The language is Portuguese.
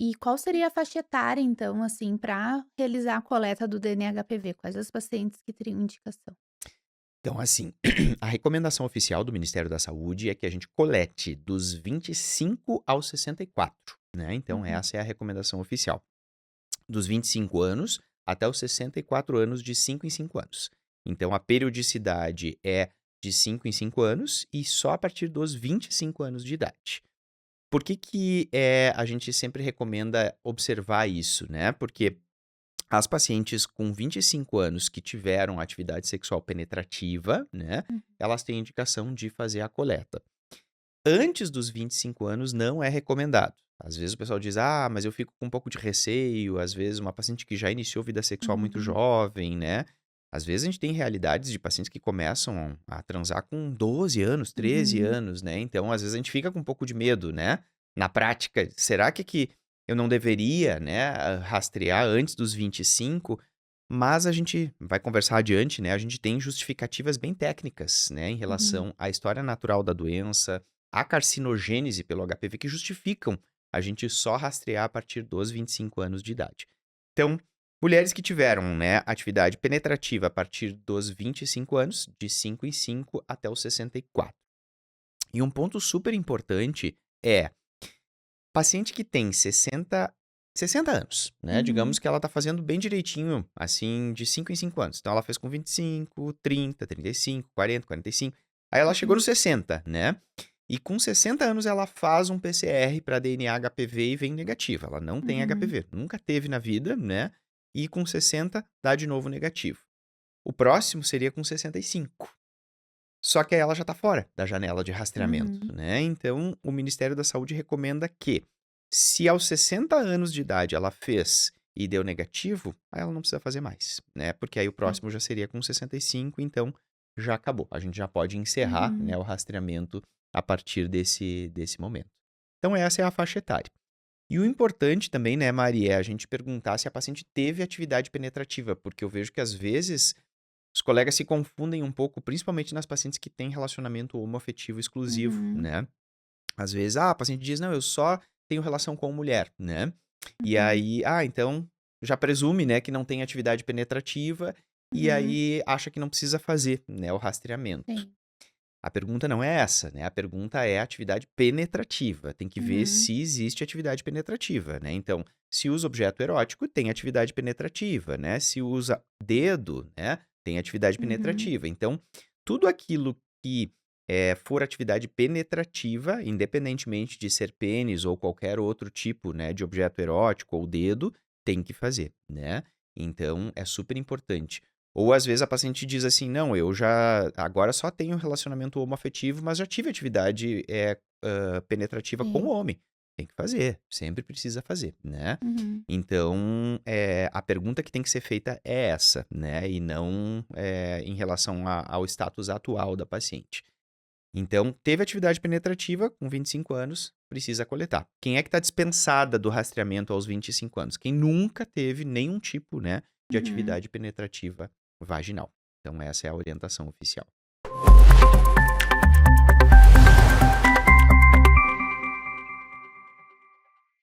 E qual seria a faixa etária, então, assim, para realizar a coleta do DNA-HPV? Quais as pacientes que teriam indicação? Então, assim, a recomendação oficial do Ministério da Saúde é que a gente colete dos 25 aos 64, né? Então, Uhum. essa é a recomendação oficial. Dos 25 anos até os 64 anos, de 5 em 5 anos. Então, a periodicidade é de 5 em 5 anos e só a partir dos 25 anos de idade. Por que que a gente sempre recomenda observar isso, né? Porque as pacientes com 25 anos que tiveram atividade sexual penetrativa, né, Uhum. elas têm indicação de fazer a coleta. Antes dos 25 anos não é recomendado. Às vezes o pessoal diz: "Ah, mas eu fico com um pouco de receio", às vezes uma paciente que já iniciou vida sexual muito Uhum. jovem, né. Às vezes a gente tem realidades de pacientes que começam a transar com 12 anos, 13 Uhum. anos, né, então às vezes a gente fica com um pouco de medo, né. Na prática, será que eu não deveria, né, rastrear antes dos 25? Mas a gente vai conversar adiante, né, a gente tem justificativas bem técnicas, né, em Uhum. relação à história natural da doença, a carcinogênese pelo HPV que justificam a gente só rastrear a partir dos 25 anos de idade. Então, mulheres que tiveram, né, atividade penetrativa a partir dos 25 anos, de 5 em 5 até os 64. E um ponto super importante é, paciente que tem 60 anos, né, Uhum. digamos que ela tá fazendo bem direitinho, assim, de 5 em 5 anos. Então ela fez com 25, 30, 35, 40, 45, aí ela chegou Uhum. nos 60, né. E com 60 anos ela faz um PCR para DNA HPV e vem negativa, ela não tem Uhum. HPV, nunca teve na vida, né, e com 60 dá de novo negativo. O próximo seria com 65. Só que aí ela já tá fora da janela de rastreamento, Uhum. né, então o Ministério da Saúde recomenda que, se aos 60 anos de idade ela fez e deu negativo, aí ela não precisa fazer mais, né, porque aí o Sim. próximo já seria com 65, então já acabou. A gente já pode encerrar, né, Uhum. o rastreamento a partir desse momento. Então essa é a faixa etária. E o importante também, né, Mari, é a gente perguntar se a paciente teve atividade penetrativa, porque eu vejo que às vezes os colegas se confundem um pouco, principalmente nas pacientes que têm relacionamento homoafetivo exclusivo, Uhum. né. Às vezes, a paciente diz: "Não, eu só tenho relação com mulher", né. E Uhum. aí, então já presume, né, que não tem atividade penetrativa, e Uhum. aí acha que não precisa fazer, né, o rastreamento. Sim. A pergunta não é essa, né, a pergunta é atividade penetrativa, tem que ver Uhum. se existe atividade penetrativa, né. Então, se usa objeto erótico, tem atividade penetrativa, né, se usa dedo, né, tem atividade Uhum. penetrativa. Então, tudo aquilo que, for atividade penetrativa, independentemente de ser pênis ou qualquer outro tipo, né, de objeto erótico ou dedo, tem que fazer, né. Então é super importante. Ou às vezes a paciente diz assim: "Não, eu já agora só tenho relacionamento homoafetivo, mas já tive atividade, penetrativa com o Sim. homem". Tem que fazer, sempre precisa fazer, né. Uhum. Então, a pergunta que tem que ser feita é essa, né, e não, em relação ao status atual da paciente. Então, teve atividade penetrativa com 25 anos, precisa coletar. Quem é que está dispensada do rastreamento aos 25 anos? Quem nunca teve nenhum tipo, né, de Uhum. atividade penetrativa vaginal. Então essa é a orientação oficial.